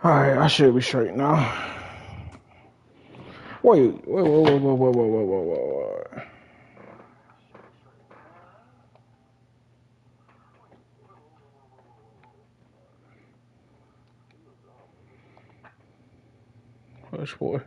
All right, I should be straight now. Wait. Hush, boy.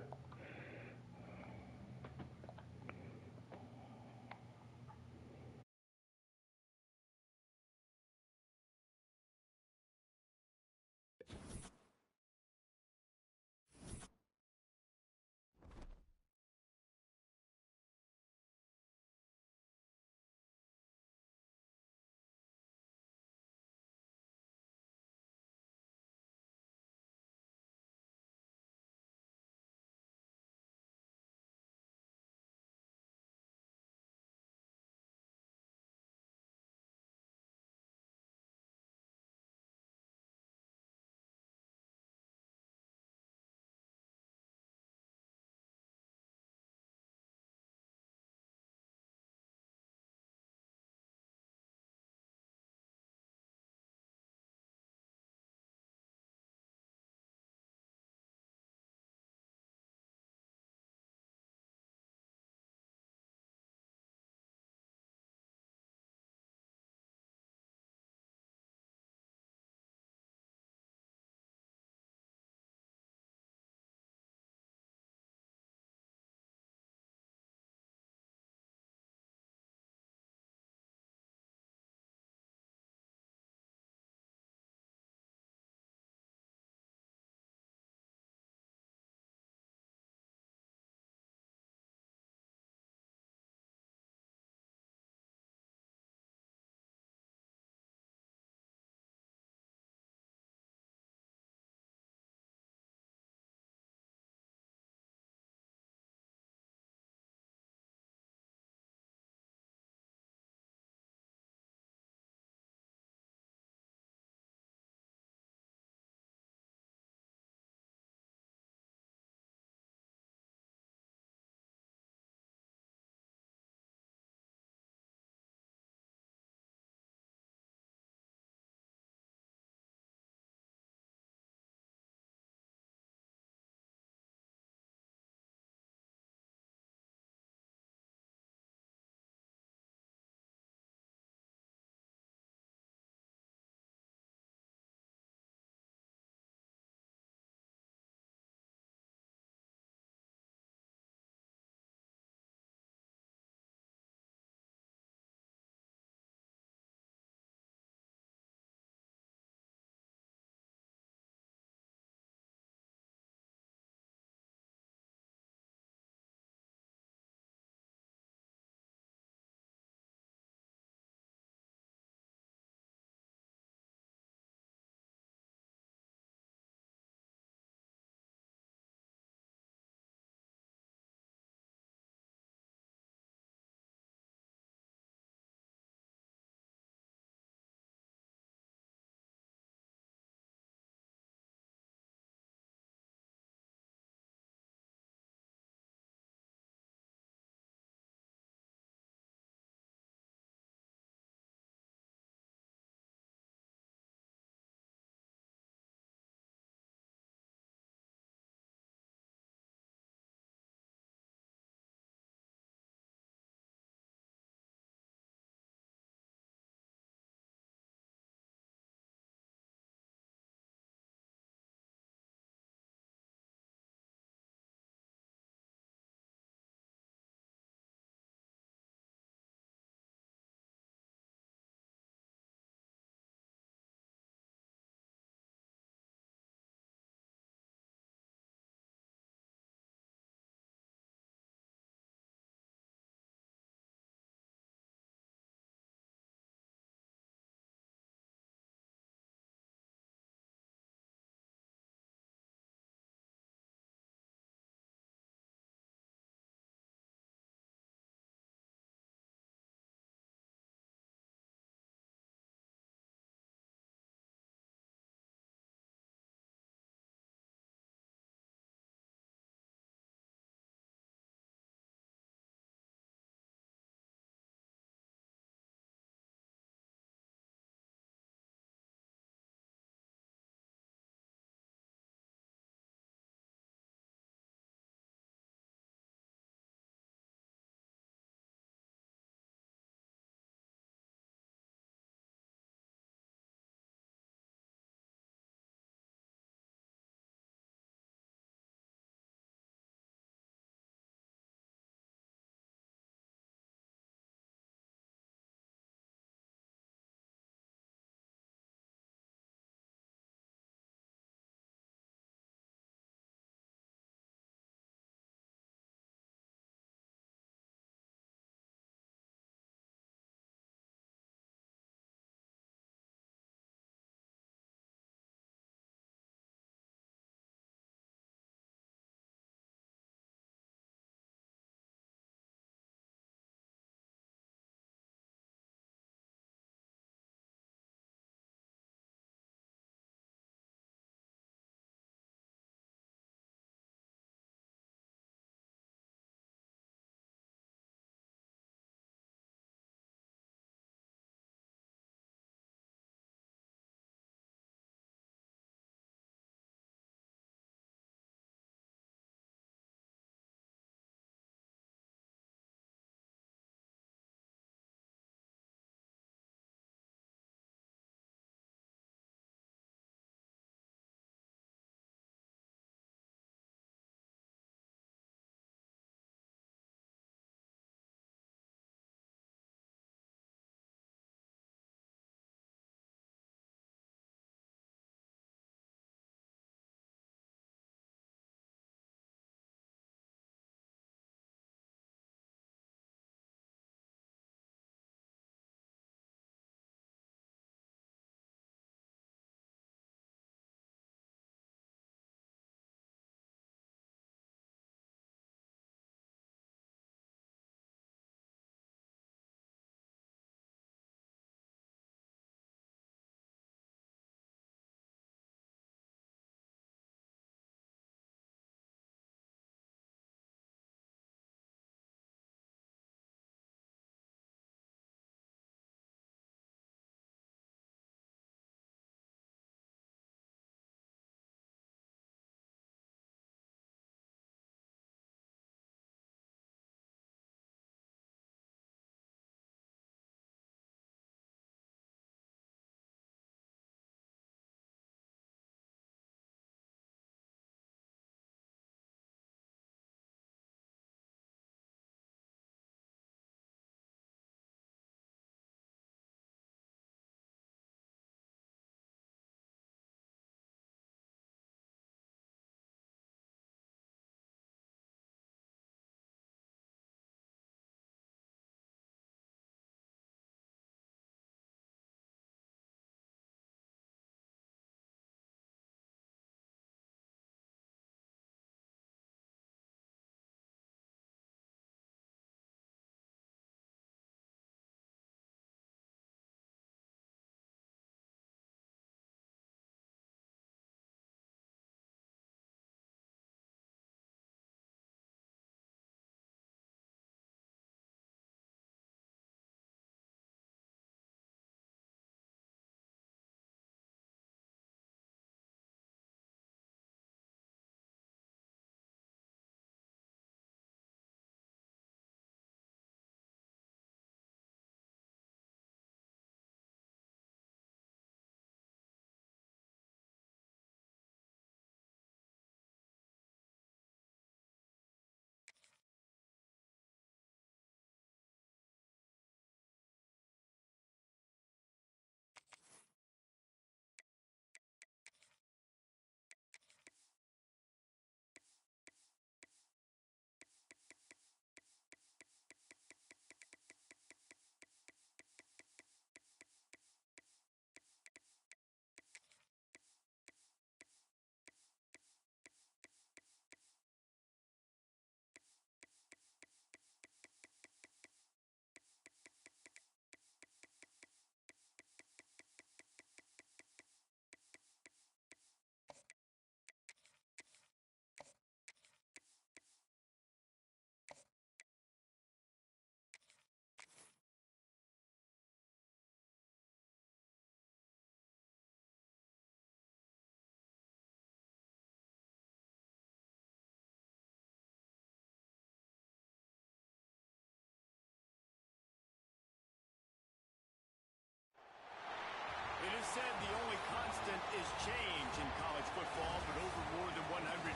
said the only constant is change in college football, but over more than 150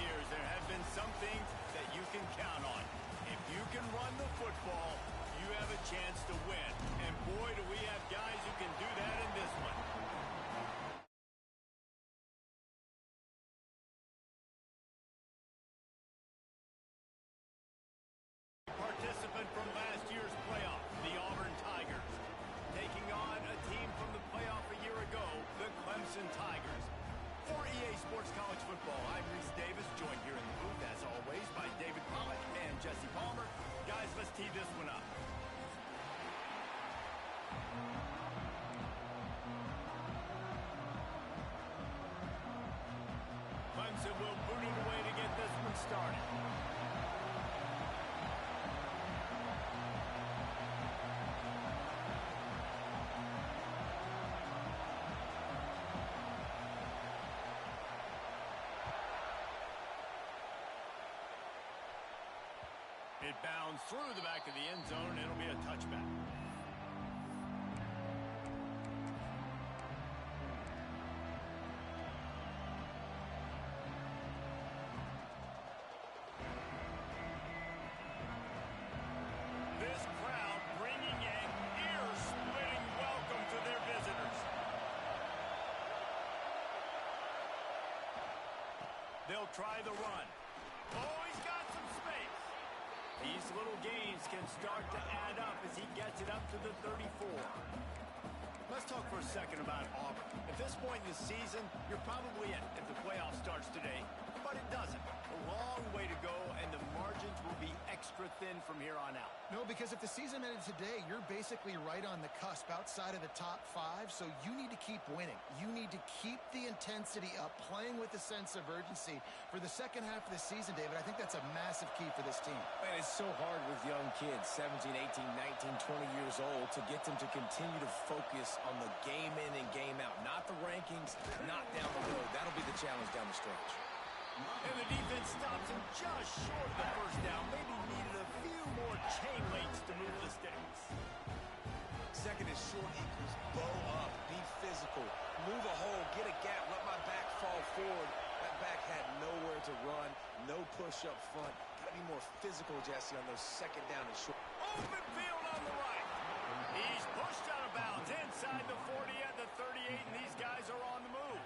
years, there have been some things that you can count on. If you can run the football, you have a chance to win. And boy, do we have guys who can do that in this one. Participant from last year's playoff, the Auburn Tigers. Taking on a team from the playoff a year ago, the Clemson Tigers. For EA Sports College Football, I'm Reese Davis, joined here in the booth, as always, by David Pollack and Jesse Palmer. Guys, let's tee this one up. Clemson will boot it away to get this one started. It bounds through the back of the end zone, and it'll be a touchback. This crowd bringing an ear-splitting welcome to their visitors. They'll try the run. Oh, he's got some space. These little gains can start to add up as he gets it up to the 34. Let's talk for a second about Auburn. At this point in the season, you're probably in if the playoff starts today, but it doesn't. A long way to go, and the margins will be extra thin from here on out. No, because if the season ended today, you're basically right on the cusp outside of the top 5, so you need to keep winning. You need to keep the intensity up, playing with a sense of urgency. For the second half of the season, David, I think that's a massive key for this team. Man, it's so hard with young kids, 17, 18, 19, 20 years old, to get them to continue to focus on the game in and game out. Not the rankings, not down the road. That'll be the challenge down the stretch. And the defense stops him just short of the first down. Maybe needed a few more chain links to move the sticks. Second is short equals bow up, be physical, move a hole, get a gap, let my back fall forward. That back had nowhere to run, no push up front. Got to be more physical, Jesse, on those second down and short. Open field on the right. He's pushed out of bounds inside the 40 at the 38, and these guys are on the move.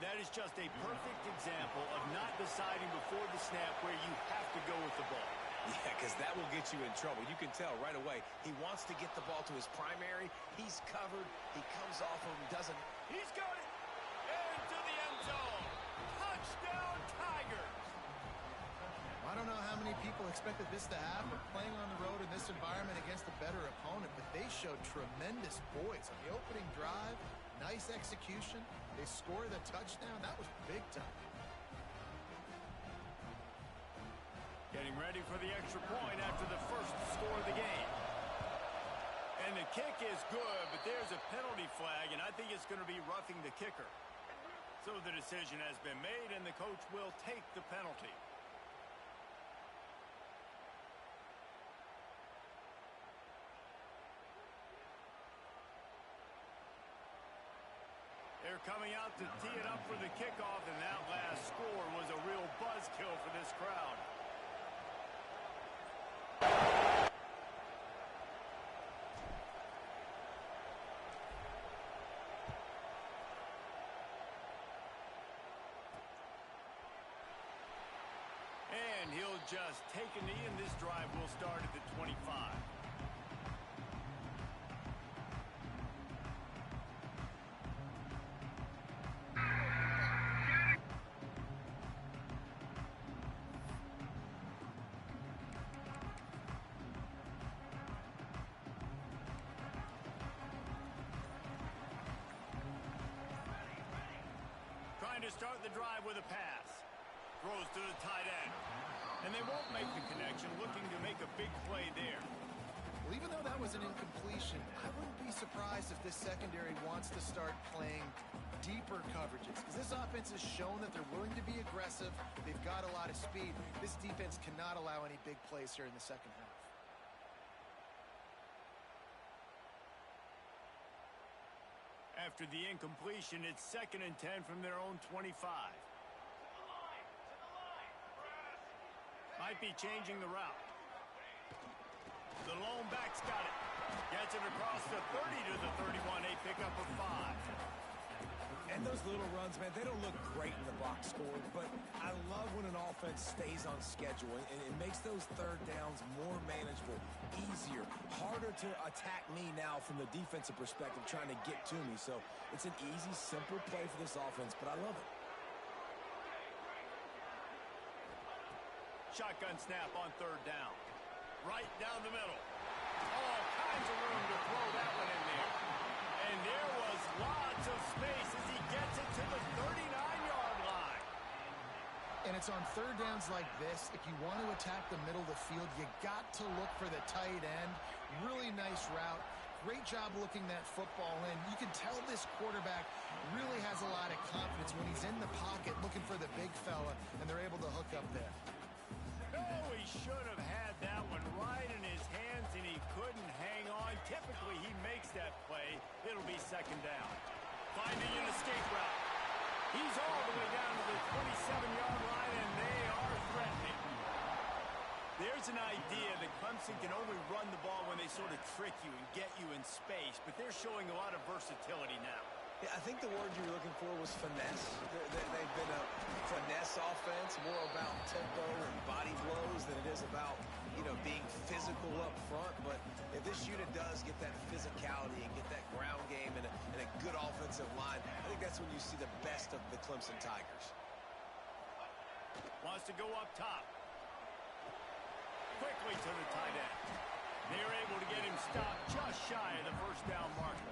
That is just a perfect example of not deciding before the snap where you have to go with the ball. Yeah, because that will get you in trouble. You can tell right away. He wants to get the ball to his primary. He's covered. He comes off of him, doesn't. He's got it. Into the end zone. Touchdown, Tigers. I don't know how many people expected this to happen, playing on the road in this environment against a better opponent, but they showed tremendous poise on the opening drive. Nice execution. They scored a touchdown. That was big time. Getting ready for the extra point after the first score of the game. And the kick is good, but there's a penalty flag, and I think it's going to be roughing the kicker. So the decision has been made, and the coach will take the penalty. They're coming out to tee it up for the kickoff, and that last score was a real buzzkill for this crowd. And he'll just take a knee, and this drive will start at the 25. Trying to start the drive with a pass. Throws to the tight end. And they won't make the connection, looking to make a big play there. Well, even though that was an incompletion, I wouldn't be surprised if this secondary wants to start playing deeper coverages, because this offense has shown that they're willing to be aggressive. They've got a lot of speed. This defense cannot allow any big plays here in the second half. After the incompletion, it's 2nd and 10 from their own 25. Might be changing the route. The lone back's got it. Gets it across the 30 to the 31. A pickup of 5. And those little runs, man, they don't look great in the box score, but I love when an offense stays on schedule, and it makes those third downs more manageable, easier, harder to attack me now from the defensive perspective trying to get to me. So it's an easy, simple play for this offense, but I love it. Shotgun snap on 3rd down. Right down the middle. All kinds of room to throw that one in there. And there was lots of space as he gets it to the 39-yard line. And it's on 3rd downs like this. If you want to attack the middle of the field, you got to look for the tight end. Really nice route. Great job looking that football in. You can tell this quarterback really has a lot of confidence when he's in the pocket looking for the big fella, and they're able to hook up there. Oh, he should have had that one right in his hands, and he couldn't hang on. Typically, he makes that play. It'll be 2nd down. Finding an escape route. He's all the way down to the 27-yard line, and they are threatening. There's an idea that Clemson can only run the ball when they sort of trick you and get you in space, but they're showing a lot of versatility now. Yeah, I think the word you were looking for was finesse. They've been a finesse offense, more about tempo and body blows than it is about, being physical up front. But if this unit does get that physicality and get that ground game and a good offensive line, I think that's when you see the best of the Clemson Tigers. Wants to go up top. Quickly to the tight end. They're able to get him stopped just shy of the 1st down marker.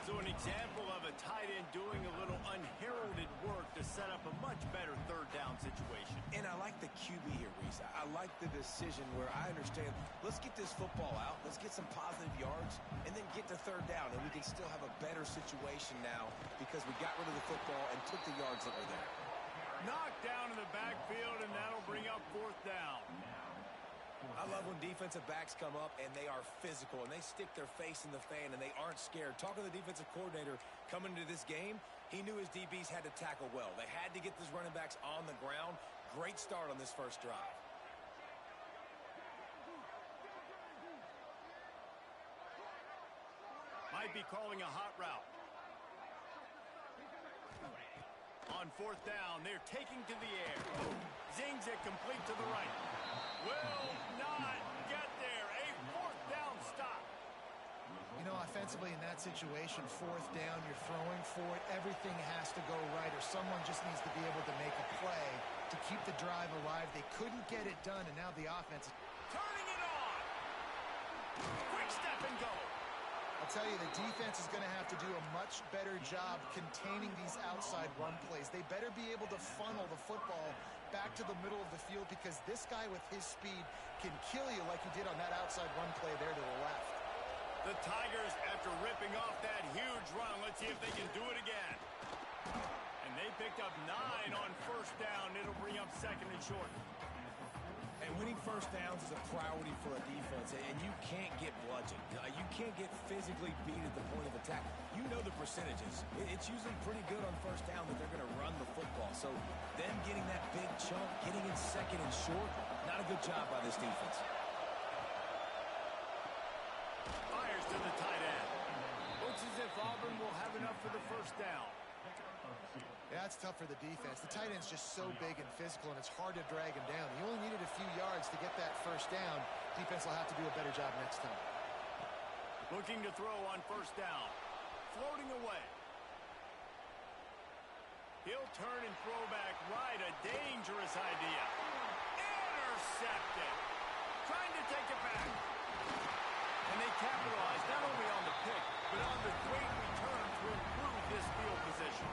So an example of a tight end doing a little unheralded work to set up a much better 3rd down situation. And I like the QB here, Reese. I like the decision where I understand, let's get this football out, let's get some positive yards, and then get to 3rd down, and we can still have a better situation now because we got rid of the football and took the yards that were there. Knocked down in the backfield, and that'll bring up 4th down. I love when defensive backs come up and they are physical and they stick their face in the fan and they aren't scared. Talking to the defensive coordinator coming into this game, he knew his DBs had to tackle well. They had to get these running backs on the ground. Great start on this first drive. Might be calling a hot route. On 4th down, they're taking to the air. Zings it complete to the right. Will not get there. A 4th down stop. Offensively in that situation, 4th down, you're throwing for it. Everything has to go right, or someone just needs to be able to make a play to keep the drive alive. They couldn't get it done, and now the offense is turning it on. Quick step and go. I'll tell you, the defense is going to have to do a much better job containing these outside run plays. They better be able to funnel the football back to the middle of the field because this guy with his speed can kill you like he did on that outside run play there to the left. The Tigers, after ripping off that huge run, let's see if they can do it again. And they picked up 9 on 1st down. It'll bring up 2nd and short. And winning 1st downs is a priority for a defense, and you can't get bludgeoned. You can't get physically beat at the point of attack. You know the percentages. It's usually pretty good on 1st down that they're going to run the football. So them getting that big chunk, getting in 2nd and short, not a good job by this defense. Fires to the tight end. Looks as if Auburn will have enough for the 1st down. Yeah, it's tough for the defense. The tight end's just so big and physical, and it's hard to drag him down. He only needed a few yards to get that 1st down. Defense will have to do a better job next time. Looking to throw on 1st down. Floating away. He'll turn and throw back right. A dangerous idea. Intercepted. Trying to take it back. And they capitalize not only on the pick, but on the great return to improve this field position.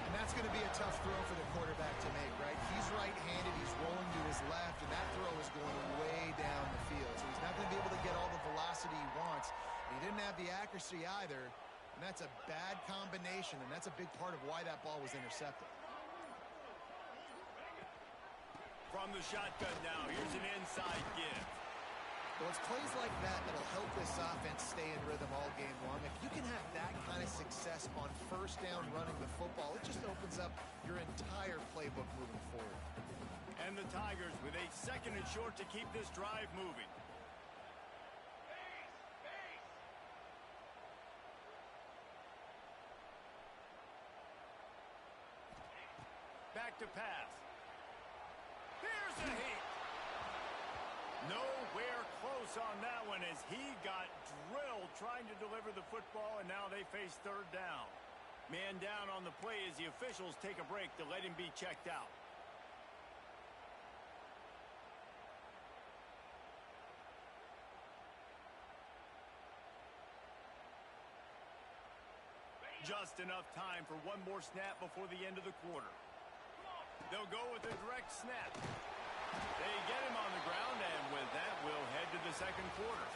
And that's going to be a tough throw for the quarterback to make, right? He's right-handed, he's rolling to his left, and that throw is going way down the field. So he's not going to be able to get all the velocity he wants. He didn't have the accuracy either, and that's a bad combination, and that's a big part of why that ball was intercepted. From the shotgun now, here's an inside give. Well, it's plays like that that'll help this offense stay in rhythm all game long. If you can have that kind of success on first down running the football, it just opens up your entire playbook moving forward. And the Tigers with a 2nd and short to keep this drive moving. Back to pass. Here's a hit. Nowhere close on that one as he got drilled trying to deliver the football, and now they face 3rd down. Man down on the play as the officials take a break to let him be checked out. Just enough time for one more snap before the end of the quarter. They'll go with a direct snap. They get him on the ground, and with that, we'll head to the 2nd quarter.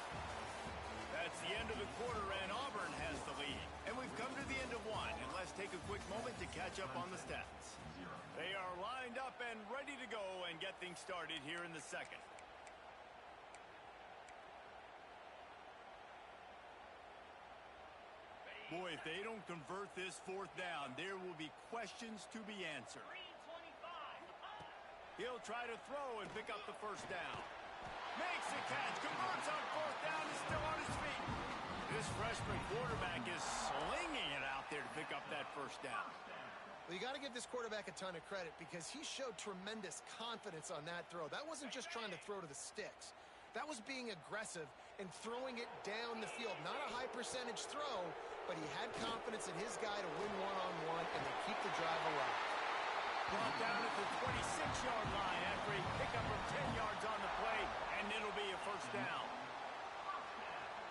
That's the end of the quarter, and Auburn has the lead. And we've come to the end of one, and let's take a quick moment to catch up on the stats. They are lined up and ready to go and get things started here in the 2nd. Boy, if they don't convert this 4th down, there will be questions to be answered. He'll try to throw and pick up the 1st down. Makes the catch, converts on 4th down, is still on his feet. This freshman quarterback is slinging it out there to pick up that 1st down. Well, you got to give this quarterback a ton of credit because he showed tremendous confidence on that throw. That wasn't just trying to throw to the sticks. That was being aggressive and throwing it down the field. Not a high percentage throw, but he had confidence in his guy to win one-on-one and to keep the drive alive. Brought down at the 26-yard line after a pickup of 10 yards on the play, and it'll be a 1st down.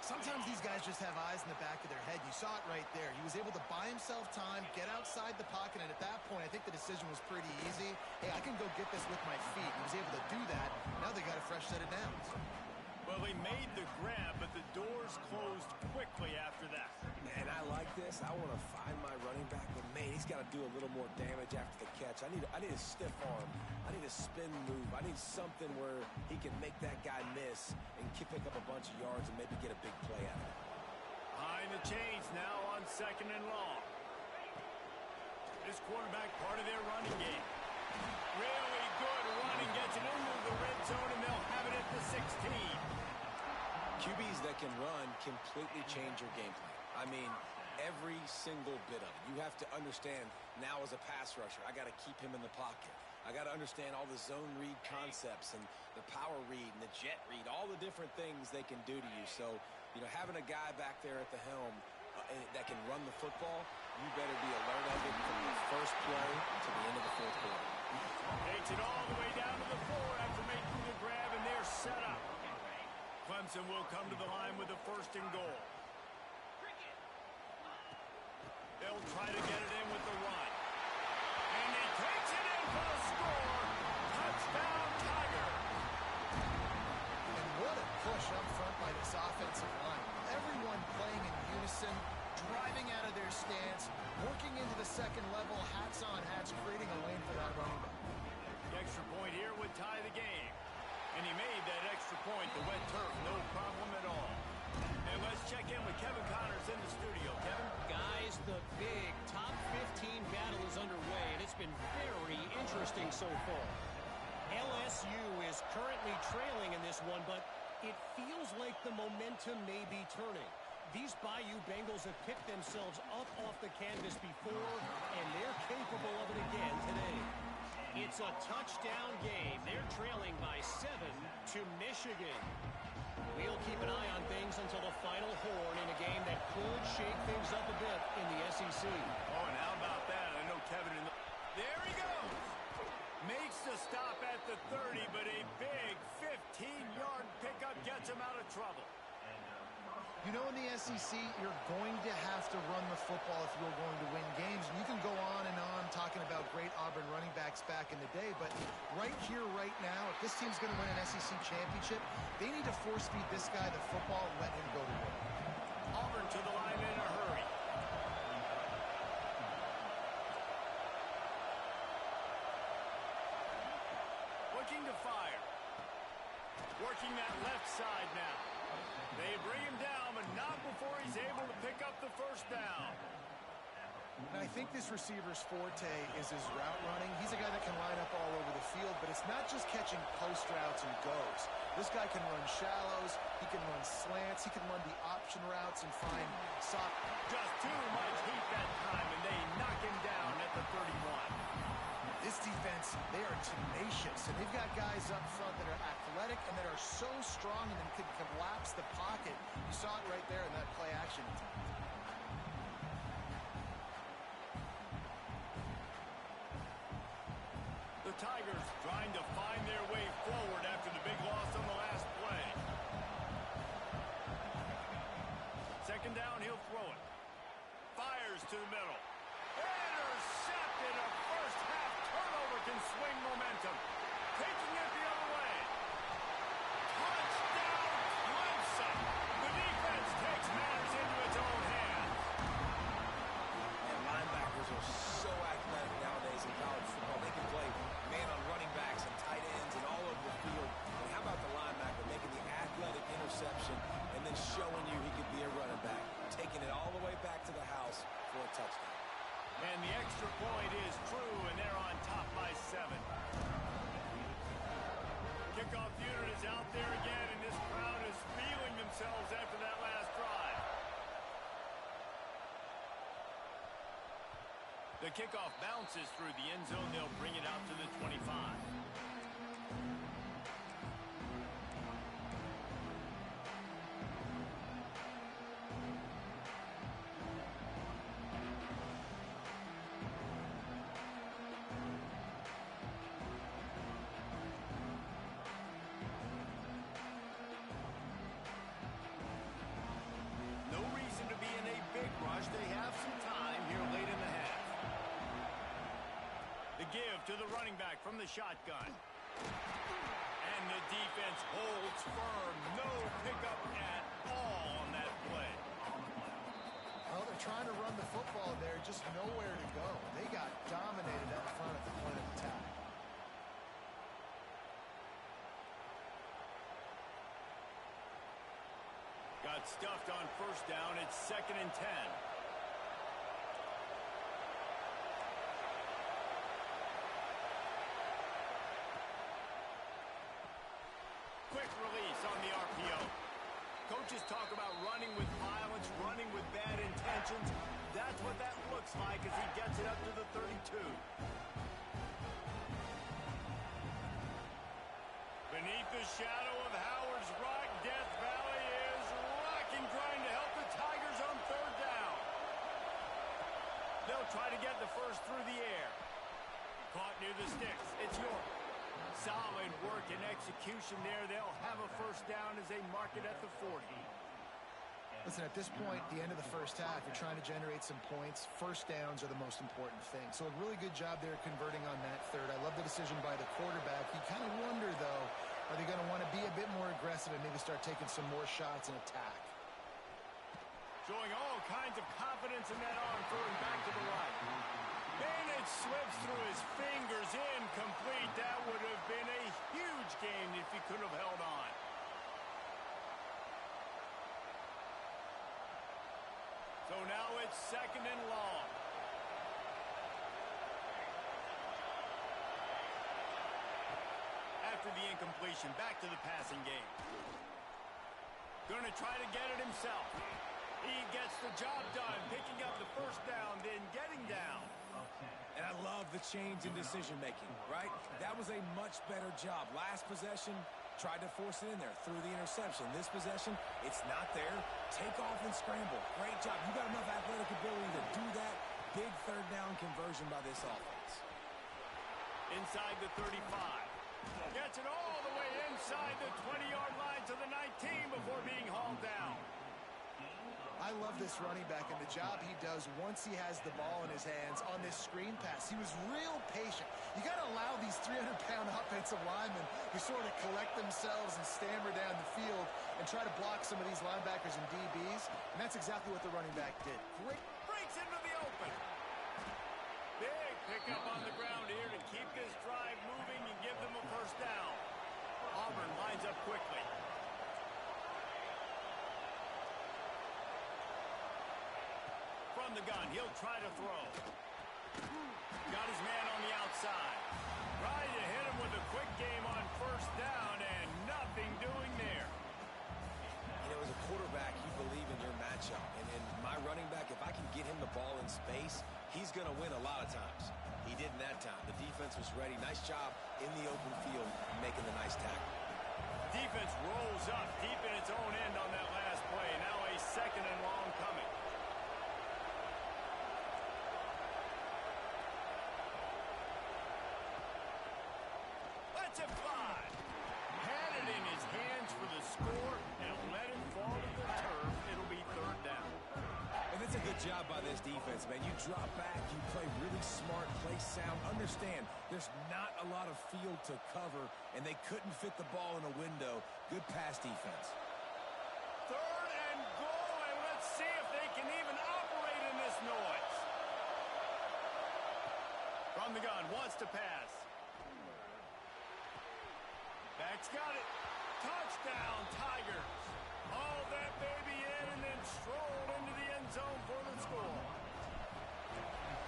Sometimes these guys just have eyes in the back of their head. You saw it right there. He was able to buy himself time, get outside the pocket, and at that point, I think the decision was pretty easy. Hey, I can go get this with my feet. He was able to do that. Now they got a fresh set of downs. Well, he made the grab, but the doors closed quickly after that. Man, I like this. I want to find my running back, but man, he's got to do a little more damage after the catch. I need a stiff arm. I need a spin move. I need something where he can make that guy miss and pick up a bunch of yards and maybe get a big play out of it. Behind the chains now on 2nd and long. This quarterback part of their running game. Really good running, gets it into the red zone, and they'll have it at the 16. QBs that can run completely change your game plan. I mean, every single bit of it. You have to understand now as a pass rusher, I got to keep him in the pocket. I got to understand all the zone read concepts and the power read and the jet read, all the different things they can do to you. So, you know, having a guy back there at the helm that can run the football, you better be alert of it from the first play to the end of the 4th quarter. Takes it all the way down to the floor after making the grab, and they're set up. Clemson will come to the line with a 1st and goal. They'll try to get it in with the run. And he takes it in for the score. Touchdown, Tiger. And what a push up front by this offensive line. Everyone playing in unison, driving out of their stance, working into the 2nd level, hats on hats, creating a lane for that running back. The extra point here would tie the game. And he made that extra point, the wet turf, no problem at all. And let's check in with Kevin Connors in the studio. Kevin? Guys, the big top 15 battle is underway, and it's been very interesting so far. LSU is currently trailing in this one, but it feels like the momentum may be turning. These Bayou Bengals have picked themselves up off the canvas before, and they're capable of it again today. It's a touchdown game. They're trailing by 7 to Michigan. We'll keep an eye on things until the final horn in a game that could shake things up a bit in the SEC. Oh, and how about that? I know Kevin in the... There he goes! Makes the stop at the 30, but a big 15-yard pickup gets him out of trouble. You know, in the SEC, you're going to have to run the football if you're going to win games. And you can go on and on talking about great Auburn running backs back in the day, but right here, right now, if this team's going to win an SEC championship, they need to force feed this guy the football and let him go to work. Auburn to the line in a hurry. Looking to fire. Working that left side now. They bring him down, but not before he's able to pick up the first down. And I think this receiver's forte is his route running. He's a guy that can line up all over the field, but it's not just catching post routes and goes. This guy can run shallows, he can run slants, he can run the option routes and find soft. Just too much heat that time, and they knock him down at the 31. This defense, they are tenacious, and they've got guys up front that are athletic and that are so strong and can collapse the pocket. You saw it right there in that play action attempt. The Tigers trying to find their way forward after the big loss on the last play. Second down, he'll throw it. Fires to the middle. Intercepted. A first half turnover can swing momentum. Taking it the other way. Touchdown, Clemson. The defense takes matters into its own hands. And linebackers are so athletic nowadays in college football. They can play man on running backs and tight ends and all over the field. And how about the linebacker making the athletic interception and then showing you he could be a running back, taking it all the way back to the house for a touchdown. And the extra point is true, and they're on top by 7. Kickoff unit is out there again, and this crowd is feeling themselves after that last drive. The kickoff bounces through the end zone. They'll bring it out to the 25. No reason to be in a big rush. They have some time here late in the half. The give to the running back from the shotgun. And the defense holds firm. No pickup at all on that play. Well, they're trying to run the football there, just nowhere to go. They got dominated up front at the point of attack. Got stuffed on first down. It's 2nd and 10. Quick release on the RPO. Coaches talk about running with violence, running with bad intentions. That's what that looks like as he gets it up to the 32. Beneath the shadow of Howard's Rock, Death Valley is rocking, trying to help the Tigers on 3rd down. They'll try to get the first through the air. Caught near the sticks. It's York. Solid work and execution there. They'll have a first down as they mark it at the 40. Listen, at this point, the end of the first half, you're trying to generate some points. First downs are the most important thing. So a really good job there converting on that third. I love the decision by the quarterback. You kind of wonder, though, are they going to want to be a bit more aggressive and maybe start taking some more shots and attack? Showing all kinds of confidence in that arm, throwing back to the right. Bennett slips through his fingers, incomplete. That would have been a huge game if he could have held on. So now it's 2nd and long. After the incompletion, back to the passing game. Going to try to get it himself. He gets the job done, picking up the first down, then getting down. And I love the change in decision-making, right? That was a much better job. Last possession, tried to force it in there through the interception. This possession, it's not there. Take off and scramble. Great job. You got enough athletic ability to do that. Big 3rd down conversion by this offense. Inside the 35. Gets it all the way inside the 20-yard line to the 19 before being hauled down. I love this running back and the job he does once he has the ball in his hands on this screen pass. He was real patient. You got to allow these 300-pound offensive linemen to sort of collect themselves and stammer down the field and try to block some of these linebackers and DBs, and that's exactly what the running back did. Great. Breaks into the open. Big pickup on the ground here to keep this drive moving and give them a first down. A stubborn, lines up quickly. From the gun, he'll try to throw. Got his man on the outside. Trying to hit him with a quick game on first down, and nothing doing there. You know, as a quarterback, you believe in your matchup. And my running back, if I can get him the ball in space, he's going to win a lot of times. He didn't that time. The defense was ready. Nice job in the open field making the nice tackle. Defense rolls up deep in its own end on that last play. Now a second and long coming. Let's it fly. Had it in his hands for the score and let it fall to the turf. It'll be third down. And it's a good job by this defense, man. You drop back, you play really smart, play sound. Understand, there's not a lot of field to cover, and they couldn't fit the ball in a window. Good pass defense. Third and goal, and let's see if they can even operate in this noise. From the gun, wants to pass. Back's got it. Touchdown, Tigers. All that baby in and then strolled into the end zone for the score.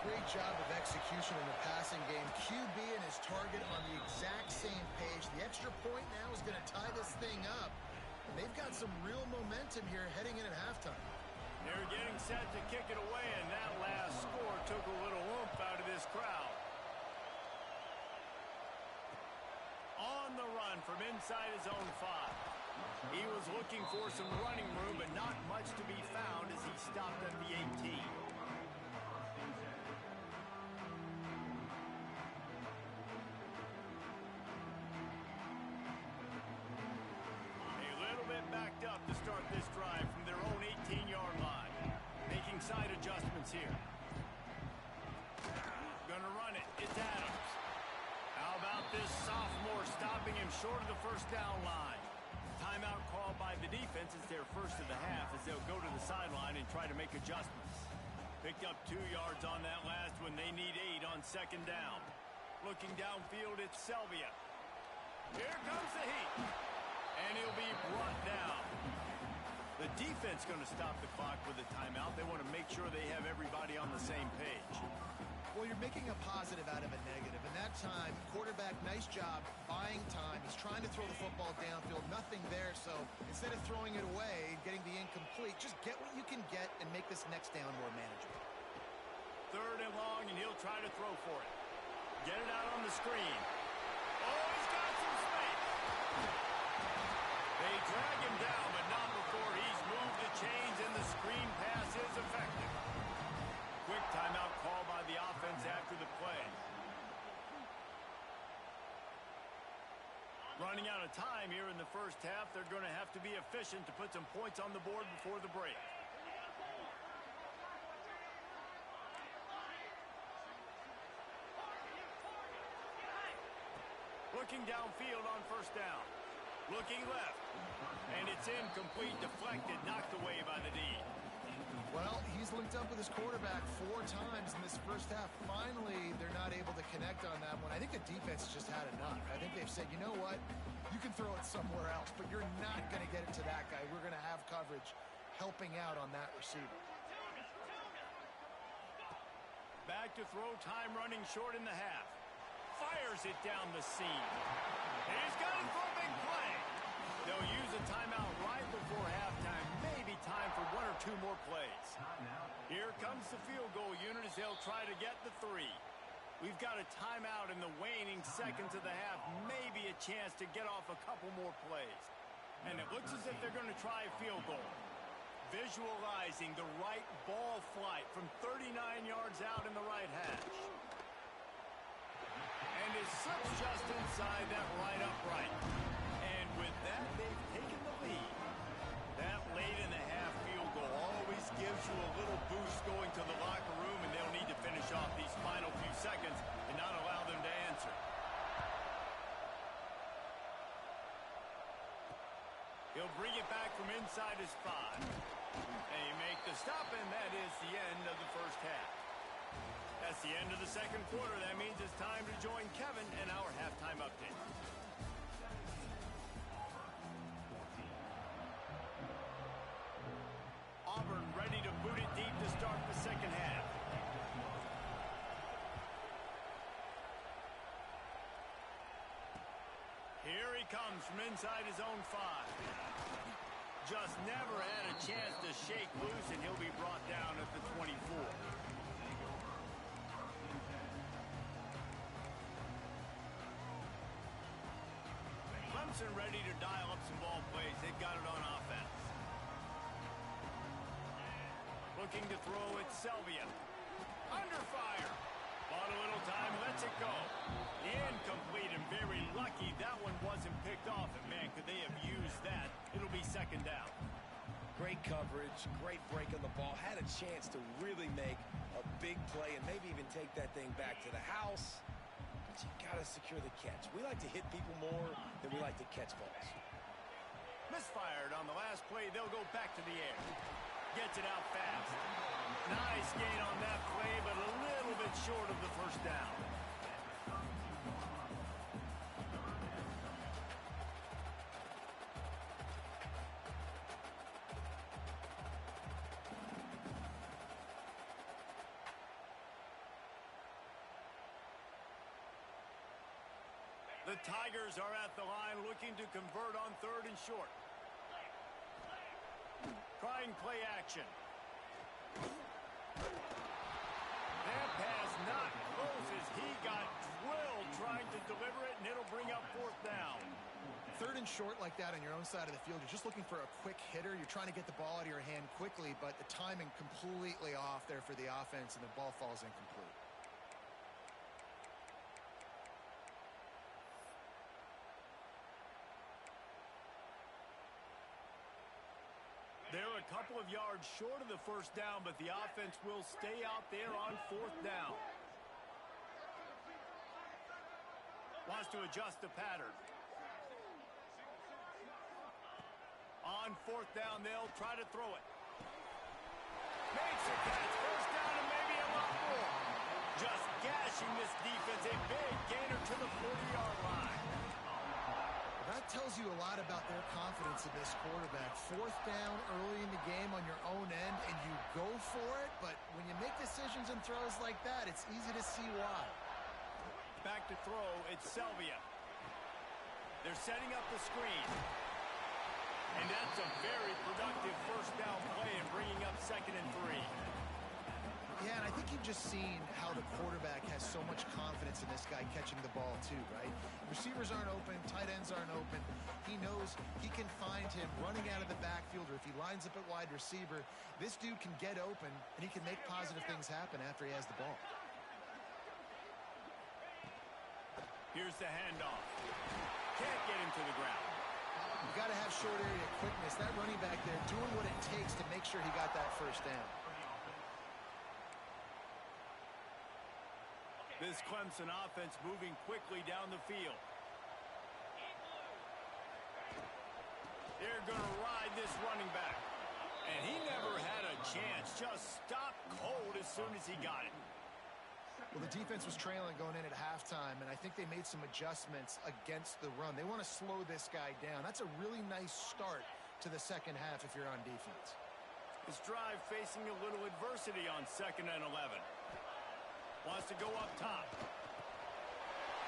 Great job of execution in the passing game. QB and his target on the exact same page. The extra point now is going to tie this thing up. And they've got some real momentum here heading in at halftime. They're getting set to kick it away, and that last score took a little oomph out of this crowd. On the run from inside his own 5. He was looking for some running room, but not much to be found as he stopped at the 18. A little bit backed up to start this drive from their own 18-yard line. Making side adjustments here. Gonna run it. It's Adams. How about this sophomore stopping him short of the first down line? Timeout called by the defense. It's their first of the half as they'll go to the sideline and try to make adjustments. Picked up 2 yards on that last one. They need 8 on second down. Looking downfield, it's Selvia. Here comes the heat. And he'll be brought down. The defense going to stop the clock with a timeout. They want to make sure they have everybody on the same page. Well, you're making a positive out of a negative. And that time, quarterback, nice job, buying time. He's trying to throw the football downfield. Nothing there, so instead of throwing it away and getting the incomplete, just get what you can get and make this next down more manageable. Third and long, and he'll try to throw for it. Get it out on the screen. Oh, he's got some space. They drag him down, but not before he's moved the chains, and the screen pass is effective. Quick timeout call by the offense after the play. Running out of time here in the first half. They're going to have to be efficient to put some points on the board before the break. Looking downfield on first down. Looking left. And it's incomplete, deflected, knocked away by the D. Well, he's linked up with his quarterback 4 times in this first half. Finally, they're not able to connect on that one. I think the defense just had enough. I think they've said, you know what? You can throw it somewhere else, but you're not going to get it to that guy. We're going to have coverage helping out on that receiver. Back to throw, time running short in the half. Fires it down the seam. He's got it for a big play. They'll use a timeout right before halftime. Maybe time for 1 or 2 more plays. Here comes the field goal unit as they'll try to get the 3. We've got a timeout in the waning seconds of the half. Maybe a chance to get off a couple more plays. And it looks as if they're going to try a field goal. Visualizing the right ball flight from 39 yards out in the right hash. And it slips just inside that right upright. And with that, they've taken the lead. That late in the half field goal always gives you a little boost going to the locker room, and they'll need to finish off these final few seconds and not allow them to answer. He'll bring it back from inside his 5. They make the stop, and that is the end of the first half. That's the end of the second quarter. That means it's time to join Kevin and our halftime update. comes from inside his own 5. Just never had a chance to shake loose, and he'll be brought down at the 24. Clemson ready to dial up some ball plays. They've got it on offense. Looking to throw it, Selvia. Under fire. Bought a little time, lets it go. Incomplete and very lucky that one wasn't picked off. And, man, could they have used that? It'll be second down. Great coverage, great break on the ball. Had a chance to really make a big play and maybe even take that thing back to the house. But you got to secure the catch. We like to hit people more than we like to catch balls. Misfired on the last play. They'll go back to the air. Gets it out fast. Nice gain on that play, but a little bit short of the first down. The Tigers are at the line looking to convert on 3rd and short. Trying play action. That pass not close as he got drilled trying to deliver it, and it'll bring up 4th down. 3rd and short like that on your own side of the field. You're just looking for a quick hitter. You're trying to get the ball out of your hand quickly, but the timing completely off there for the offense, and the ball falls incomplete. They're a couple of yards short of the first down, but the offense will stay out there on 4th down. Wants to adjust the pattern. On 4th down, they'll try to throw it. Makes a catch. First down and maybe a lot more. Just gashing this defense. A big gainer to the 40-yard line. That tells you a lot about their confidence in this quarterback. 4th down early in the game on your own end, and you go for it, but when you make decisions and throws like that, it's easy to see why. Back to throw, it's Selvia. They're setting up the screen. And that's a very productive first down play and bringing up 2nd and 3. Yeah, and I think you've just seen how the quarterback has so much confidence in this guy catching the ball too, right? Receivers aren't open, tight ends aren't open. He knows he can find him running out of the backfield, or if he lines up at wide receiver, this dude can get open and he can make positive things happen after he has the ball. Here's the handoff. Can't get him to the ground. You got to have short area quickness. That running back there doing what it takes to make sure he got that first down. This Clemson offense moving quickly down the field. They're going to ride this running back. And he never had a chance. Just stopped cold as soon as he got it. Well, the defense was trailing going in at halftime, and I think they made some adjustments against the run. They want to slow this guy down. That's a really nice start to the second half if you're on defense. This drive facing a little adversity on 2nd and 11. Wants to go up top.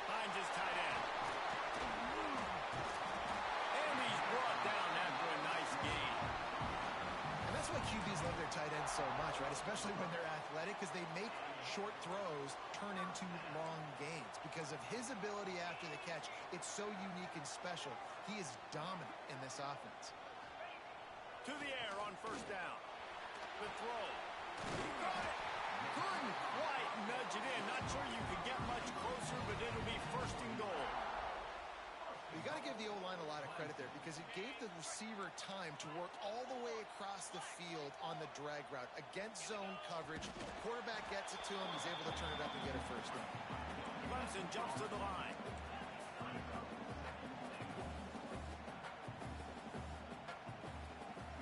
Finds his tight end. And he's brought down after a nice gain. And that's why QBs love their tight ends so much, right? Especially when they're athletic, because they make short throws turn into long gains. Because of his ability after the catch, it's so unique and special. He is dominant in this offense. To the air on first down. The throw. He got it. Couldn't quite nudge it in. Not sure you could get much closer, but it'll be 1st and goal. You got to give the O-line a lot of credit there because it gave the receiver time to work all the way across the field on the drag route against zone coverage. Quarterback gets it to him. He's able to turn it up and get a first down. Clemson jumps to the line.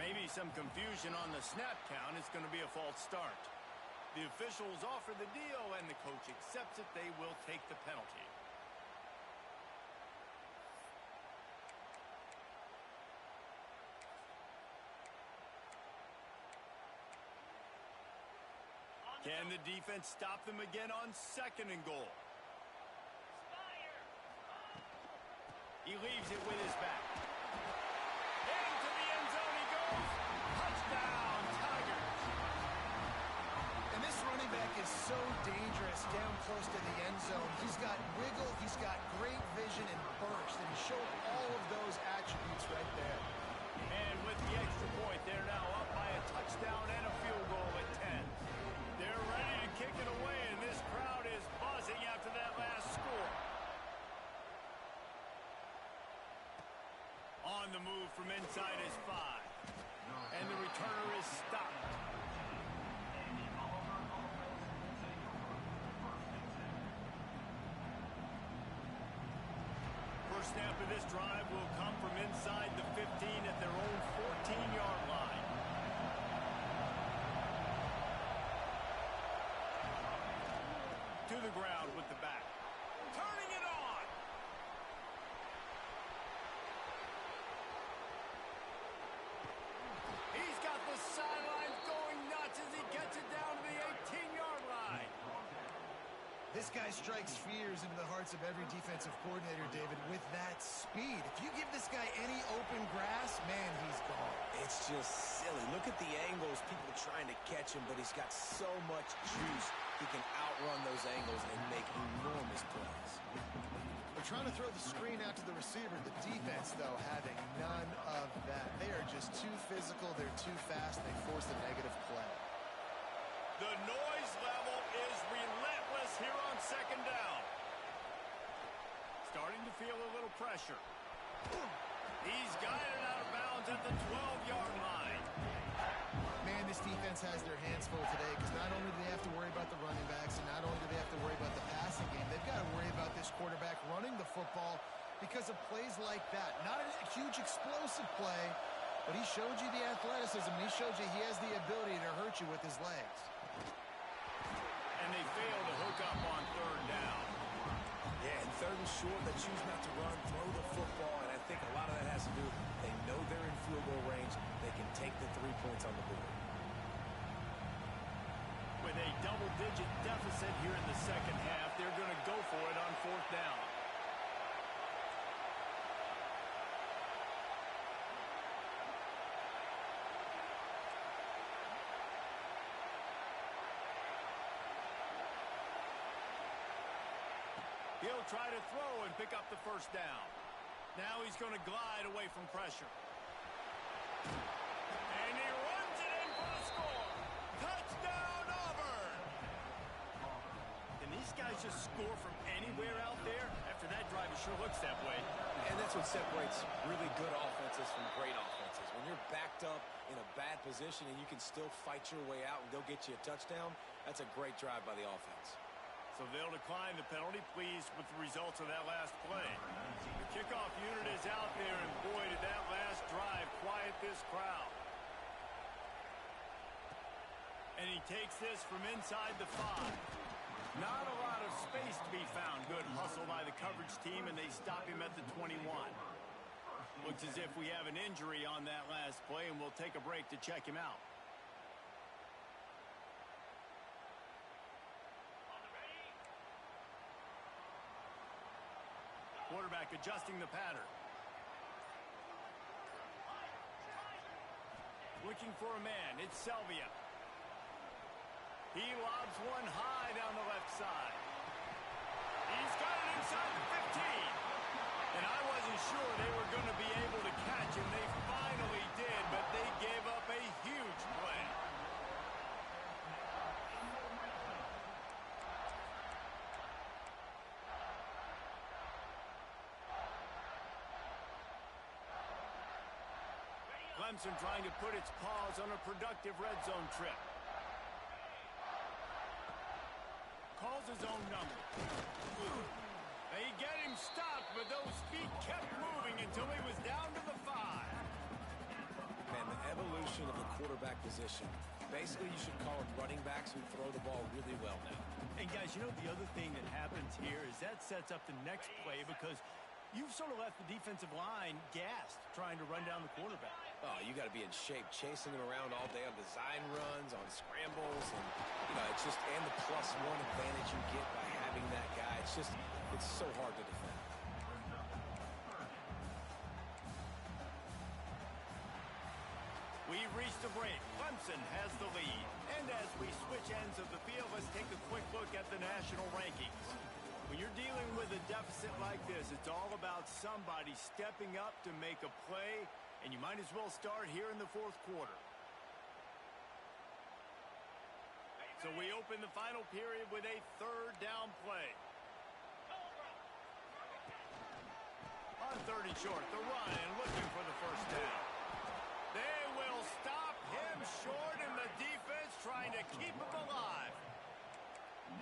Maybe some confusion on the snap count. It's going to be a false start. The officials offer the deal, and the coach accepts it. They will take the penalty. Can the defense stop them again on 2nd and goal? He leaves it with his back. Into the end zone he goes. Touchdown, Tigers. And this running back is so dangerous down close to the end zone. He's got wiggle, he's got great vision and burst, and he showed all of those attributes right there. And with the extra point, they're now up by a touchdown and a field goal at 10. They're ready to kick it away, and this crowd is buzzing after that last score. On the move from inside his 5. And the returner is stopped. First snap of this drive will come from inside the 15 at their own 14-yard line. To the ground with the back. Turning it on. He's got the sidelines going nuts as he gets it down to the 18-yard line. This guy strikes fears into the hearts of every defensive coordinator, David, with that speed. If you give this guy any open grass, man, he's gone. It's just silly. Look at the angles, people trying to catch him, but he's got so much juice. He can outrun those angles and make enormous plays. They're trying to throw the screen out to the receiver. The defense, though, having none of that. They are just too physical. They're too fast. They force a negative play. The noise level is relentless here on second down. Starting to feel a little pressure. He's guided out of bounds at the 12-yard line. Man, this defense has their hands full today because not only do they have to worry about the running backs and not only do they have to worry about the passing game, they've got to worry about this quarterback running the football because of plays like that. Not a huge explosive play, but he showed you the athleticism. He showed you he has the ability to hurt you with his legs. And they fail to hook up on third down. Yeah, and third and short, they choose not to run, throw the football, and I think a lot of that has to do, they know they're in field goal range, they can take the 3 points on the board. With a double-digit deficit here in the second half, they're going to go for it on fourth down. He'll try to throw and pick up the first down. Now he's going to glide away from pressure. And he runs it in for the score. Touchdown, Auburn! Can these guys just score from anywhere out there? After that drive, it sure looks that way. And that's what separates really good offenses from great offenses. When you're backed up in a bad position and you can still fight your way out and go get you a touchdown, that's a great drive by the offense. So they'll decline the penalty, pleased with the results of that last play. The kickoff unit is out there, and boy, did that last drive quiet this crowd. And he takes this from inside the 5. Not a lot of space to be found. Good hustle by the coverage team, and they stop him at the 21. Looks as if we have an injury on that last play, and we'll take a break to check him out. Quarterback adjusting the pattern. Looking for a man. It's Selvia. He lobs one high down the left side. He's got it inside the 15. And I wasn't sure they were going to be able to catch him. They finally did, but they gave up a huge play. Clemson trying to put its paws on a productive red zone trip. Calls his own number. They get him stopped, but those feet kept moving until he was down to the 5. Man, the evolution of the quarterback position. Basically, you should call them running backs who throw the ball really well now. And guys, you know the other thing that happens here is that sets up the next play because you've sort of left the defensive line gassed trying to run down the quarterback. Oh, you got to be in shape, chasing him around all day on design runs, on scrambles, and it's just and the +1 advantage you get by having that guy. It's so hard to defend. we've reached a break. Clemson has the lead. And as we switch ends of the field, let's take a quick look at the national rankings. When you're dealing with a deficit like this, it's all about somebody stepping up to make a play, and you might as well start here in the fourth quarter. So we open the final period with a third down play. On 30 short, the run and looking for the first down. They will stop him short, and the defense trying to keep him alive.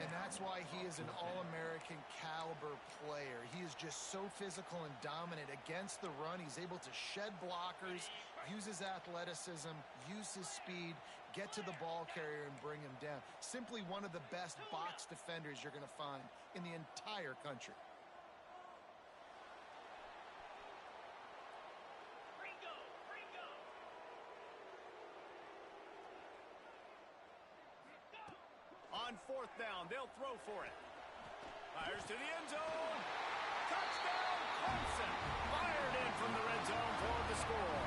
And that's why he is an All-American caliber player. He is just so physical and dominant against the run. He's able to shed blockers, use his athleticism, use his speed, get to the ball carrier and bring him down. Simply one of the best box defenders you're going to find in the entire country. On fourth down, they'll throw for it. Fires to the end zone. Touchdown, Clemson. Fired in from the red zone for the score.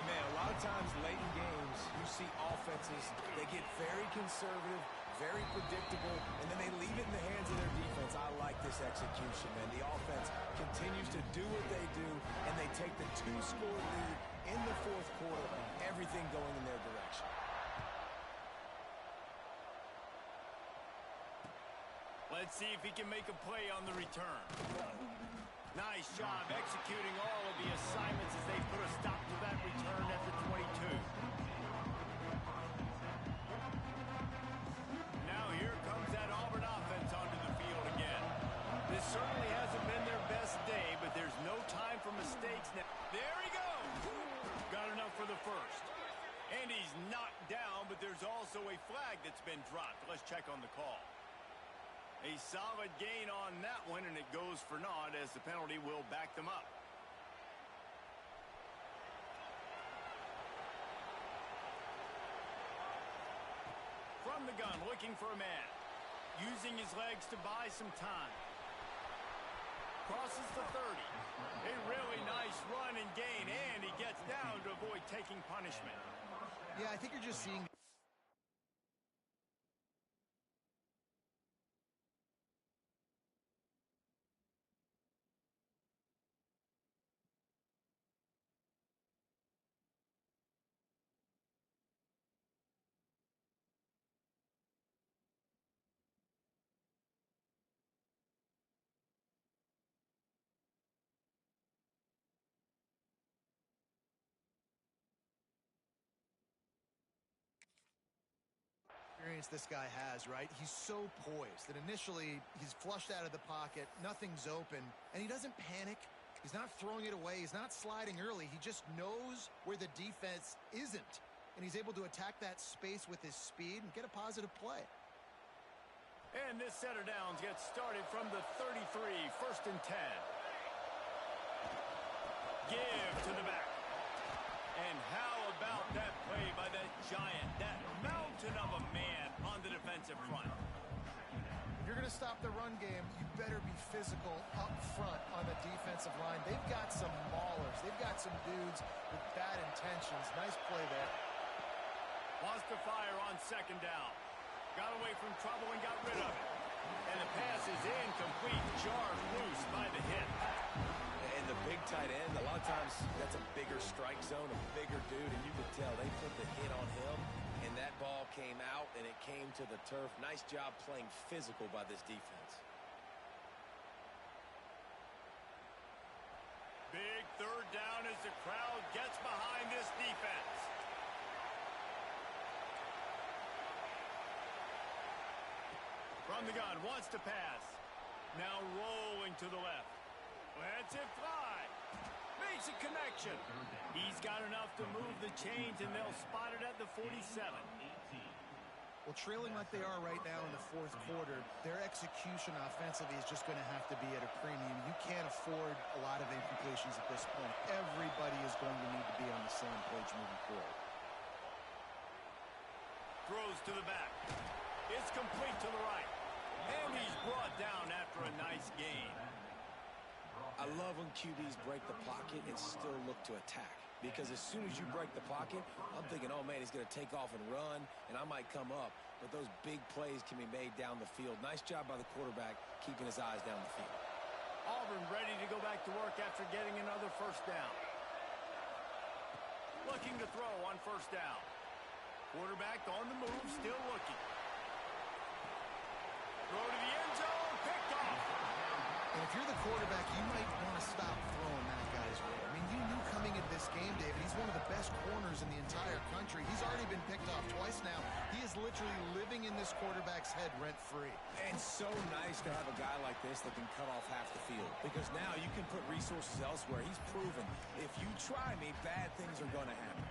And man, a lot of times late in games, you see offenses, they get very conservative, very predictable, and then they leave it in the hands of their defense. I like this execution, man. The offense continues to do what they do, and they take the 2-score lead in the fourth quarter, everything going in their direction. Let's see if he can make a play on the return. Nice job executing all of the assignments as they put a stop to that return at the 22. Now here comes that Auburn offense onto the field again. This certainly hasn't been their best day, but there's no time for mistakes now. There he goes! Got enough for the first. And he's knocked down, but there's also a flag that's been dropped. Let's check on the call. A solid gain on that one, and it goes for naught as the penalty will back them up. From the gun, looking for a man. Using his legs to buy some time. Crosses the 30. A really nice run and gain, and he gets down to avoid taking punishment. Yeah, I think you're just seeing... this guy has, right? He's so poised that initially he's flushed out of the pocket, nothing's open, and he doesn't panic. He's not throwing it away. He's not sliding early. He just knows where the defense isn't, and he's able to attack that space with his speed and get a positive play. And this set of downs gets started from the 33, 1st and 10. Give to the back. And how about that play by that giant, that mountain of a man on the defensive front? If you're going to stop the run game, you better be physical up front on the defensive line. They've got some maulers. They've got some dudes with bad intentions. Nice play there. Wants to fire on 2nd down. Got away from trouble and got rid of it. And the pass is incomplete. Jarred loose by the hit. And the big tight end, a lot of times that's a bigger strike zone, a bigger dude, and you could tell they put the hit on him, and that ball came out, and it came to the turf. Nice job playing physical by this defense. Big 3rd down as the crowd gets behind this defense. From the gun, wants to pass. Now rolling to the left. Lets it fly. Makes a connection. He's got enough to move the chains, and they'll spot it at the 47. Well, trailing like they are right now in the fourth quarter, their execution offensively is just going to have to be at a premium. You can't afford a lot of incompletions at this point. Everybody is going to need to be on the same page moving forward. Throws to the back. It's complete to the right. And he's brought down after a nice gain. I love when QBs break the pocket and still look to attack. Because as soon as you break the pocket, I'm thinking, oh, man, he's going to take off and run, and I might come up. But those big plays can be made down the field. Nice job by the quarterback keeping his eyes down the field. Auburn ready to go back to work after getting another first down. Looking to throw on first down. Quarterback on the move, still looking. Throw to the end zone, picked off. And if you're the quarterback, you might want to stop throwing that guy's way. I mean, you knew coming into this game, David, he's one of the best corners in the entire country. He's already been picked off twice now. He is literally living in this quarterback's head rent-free. And so nice to have a guy like this that can cut off half the field. Because now you can put resources elsewhere. He's proven, if you try me, bad things are going to happen.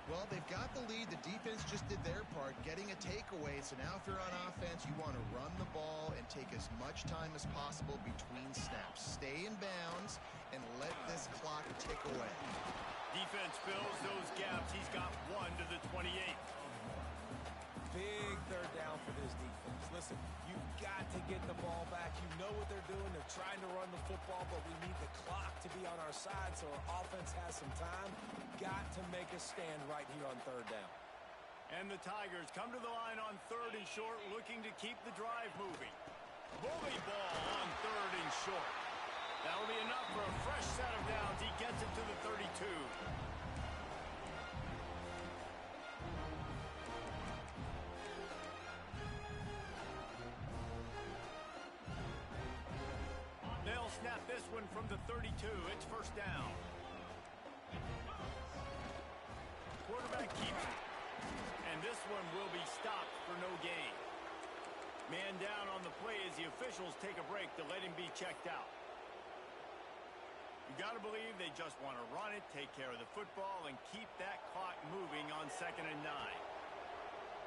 Well, they've got the lead. The defense just did their part, getting a takeaway. So now if you're on offense, you want to run the ball and take as much time as possible between snaps. Stay in bounds and let this clock tick away. Defense fills those gaps. He's got one to the 28. Big third down for this defense. Listen, you've got to get the ball back. You know what they're doing. They're trying to run the football, but we need the clock to be on our side so our offense has some time. Got to make a stand right here on third down. And the Tigers come to the line on third and short, looking to keep the drive moving. Bully ball on third and short. That'll be enough for a fresh set of downs. He gets it to the 32. They'll snap this one from the 32. It's first down. Quarterback keeps it. And this one will be stopped for no gain. Man down on the play as the officials take a break to let him be checked out. You got to believe they just want to run it, take care of the football, and keep that clock moving on 2nd and 9.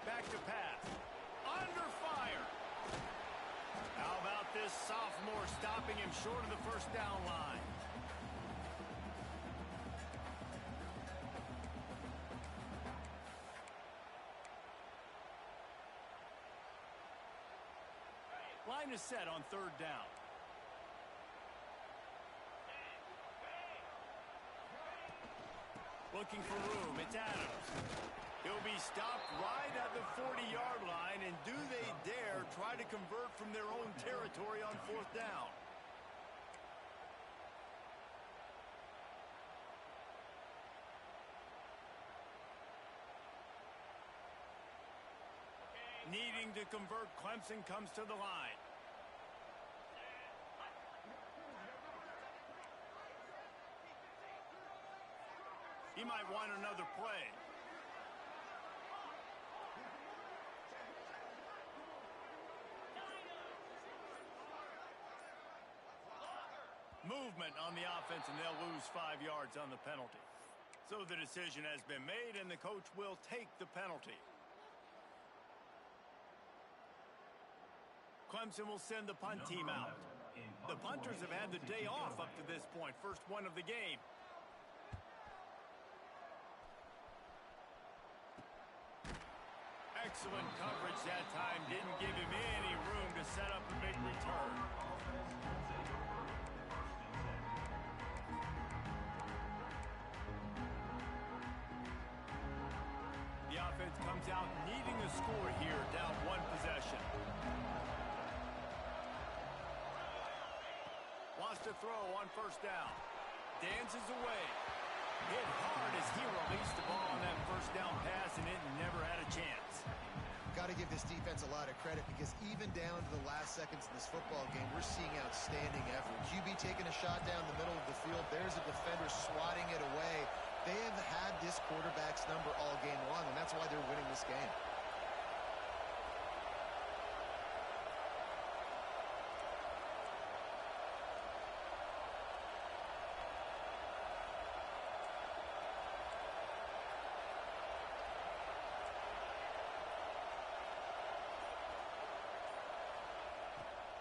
Back to pass. Under fire. How about this sophomore stopping him short of the first down line? Line is set on third down. Looking for room, it's Adams. He'll be stopped right at the 40-yard line, and do they dare try to convert from their own territory on fourth down? Needing to convert, Clemson comes to the line. He might want another play. Movement on the offense, and they'll lose 5 yards on the penalty. So the decision has been made, and the coach will take the penalty. Clemson will send the punt team out. The punters have had the day off up to this point. First one of the game. Excellent coverage that time. Didn't give him any room to set up a big return. The offense comes out needing a score here, down one possession. Wants to throw on first down. Dances away. Hit hard as he released the ball on that first down pass, and it never had a chance. Got to give this defense a lot of credit, because even down to the last seconds in this football game, we're seeing outstanding effort. QB taking a shot down the middle of the field. There's a defender swatting it away. They have had this quarterback's number all game long, and that's why they're winning this game.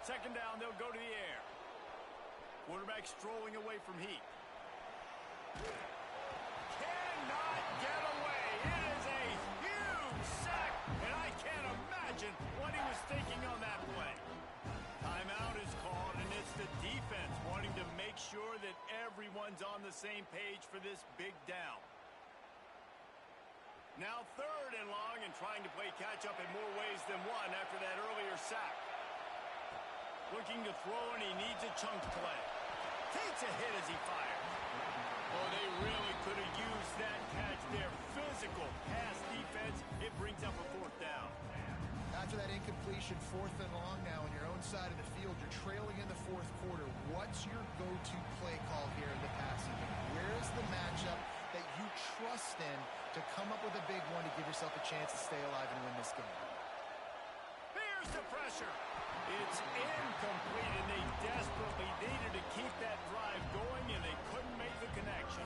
Second down, they'll go to the air. Quarterback strolling away from Heat. Cannot get away. It is a huge sack, and I can't imagine what he was thinking on that play. Timeout is called, and it's the defense wanting to make everyone's on the same page for this big down. Now 3rd and long and trying to play catch-up in more ways than one after that earlier sack. Looking to throw, and he needs a chunk play. Takes a hit as he fires. Oh, they really could have used that catch there. Physical pass defense. It brings up a 4th down. After that incompletion, 4th and long now on your own side of the field, you're trailing in the 4th quarter. What's your go-to play call here in the passing game? Where's the matchup that you trust in to come up with a big one to give yourself a chance to stay alive and win this game? Here's the pressure. It's incomplete, and they desperately needed to keep that drive going, and they couldn't make the connection.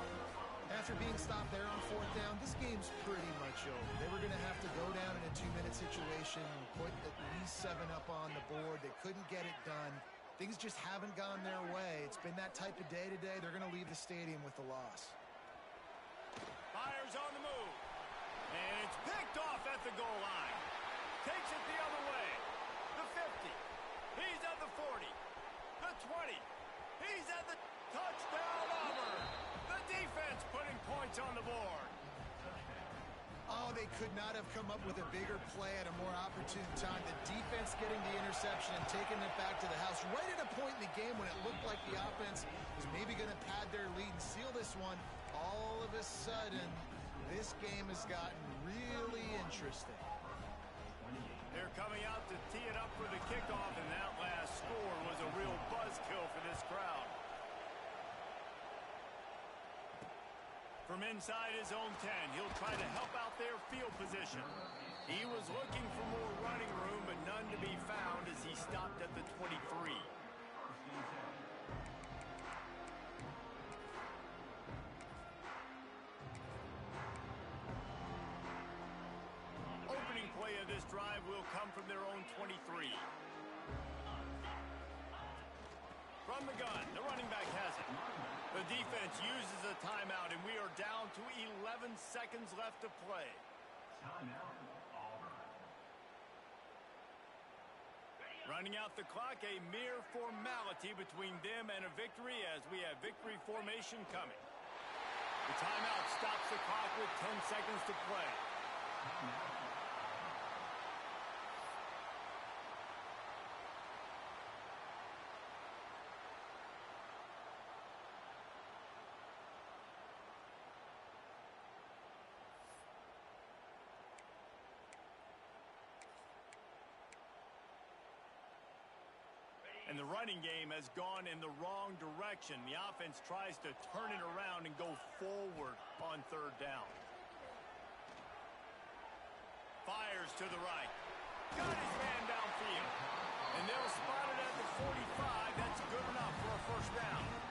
After being stopped there on 4th down, this game's pretty much over. They were going to have to go down in a 2-minute situation, put at least 7 up on the board. They couldn't get it done. Things just haven't gone their way. It's been that type of day today. They're going to leave the stadium with the loss. Fires on the move. And it's picked off at the goal line. Takes it the other way. The 50. He's at the 40. The 20. He's at the touchdown Auburn. The defense putting points on the board. Oh, they could not have come up with a bigger play at a more opportune time. The defense getting the interception and taking it back to the house right at a point in the game when it looked like the offense was maybe going to pad their lead and seal this one. All of a sudden, this game has gotten really interesting. They're coming out to tee it up for the kickoff, and that last score was a real buzzkill for this crowd. From inside his own 10, he'll try to help out their field position. He was looking for more running room, but none to be found as he stopped at the 23. Opening play of this drive will come from their own 23. From the gun, the running back has it. The defense uses a timeout, and we are down to 11 seconds left to play. Running out the clock, a mere formality between them and a victory as we have victory formation coming. The timeout stops the clock with 10 seconds to play. And the running game has gone in the wrong direction. The offense tries to turn it around and go forward on 3rd down. Fires to the right. Got his man downfield. And they'll spot it at the 45. That's good enough for a 1st down.